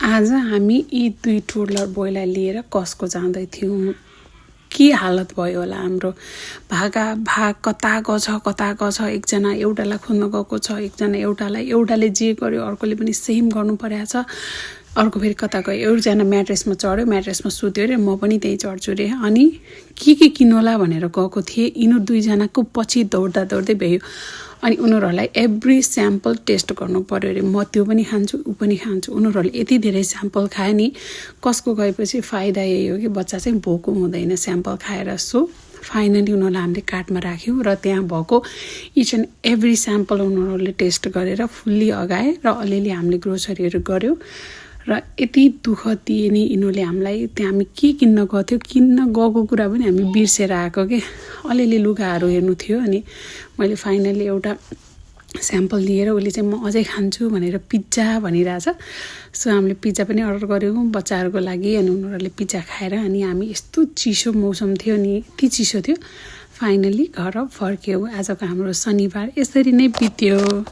आज हामी यी 2 टुडलर बोयलाई लिएर कस्को जाँदै थियौँ। के हालत भयो होला हाम्रो। भाग कता गछ एकजना एउटालाई खोज्न गएको छ, एकजना एउटाले जे गर्यो अर्कोले पनि सेम गर्नु परेको छ। अर्को फेरि कता गयो, एकजना म्याट्रेसमा चढ्यो, म्याट्रेसमा सुत्यो रे, म पनि त्यही चढ्छु रे। अनि के किन्नुला भनेर गएको थिएँ। यिनीहरू दुईजनाको पछि दौड्दै भ्यायो। अनि उनीहरूलाई एभ्री स्याम्पल टेस्ट गर्नु पर्यो अरे। म त्यो पनि खान्छु, ऊ पनि खान्छु। उनीहरूले यति धेरै स्याम्पल खायो नि, कसको गएपछि फाइदा यही हो कि बच्चा चाहिँ भोको हुँदैन स्याम्पल खाएर। सो फाइनली उनीहरूलाई हामीले कार्टमा राख्यौँ र त्यहाँ भएको इच एन्ड एभ्री स्याम्पल उनीहरूले टेस्ट गरेर फुल्ली अगाए र अलिअलि हामीले ग्रोसरीहरू गऱ्यौँ। र यति दुःख दिए नि यिनीहरूले हामीलाई। त्यहाँ हामी के किन्न गएको थियो, किन्न गएको कुरा पनि हामी बिर्सेर आएको के। अलिअलि लुगाहरू हेर्नु थियो। अनि मैले फाइनली एउटा स्याम्पल लिएर उसले चाहिँ म अझै खान्छु भनेर पिज्जा भनिरहेछ। सो हामीले पिज्जा पनि अर्डर गऱ्यौँ बच्चाहरूको लागि। अनि उनीहरूले पिज्जा खाएर अनि हामी यस्तो चिसो मौसम थियो नि, यति चिसो थियो। फाइनली घर फर्क्यौँ। आजको हाम्रो शनिबार यसरी नै बित्यो।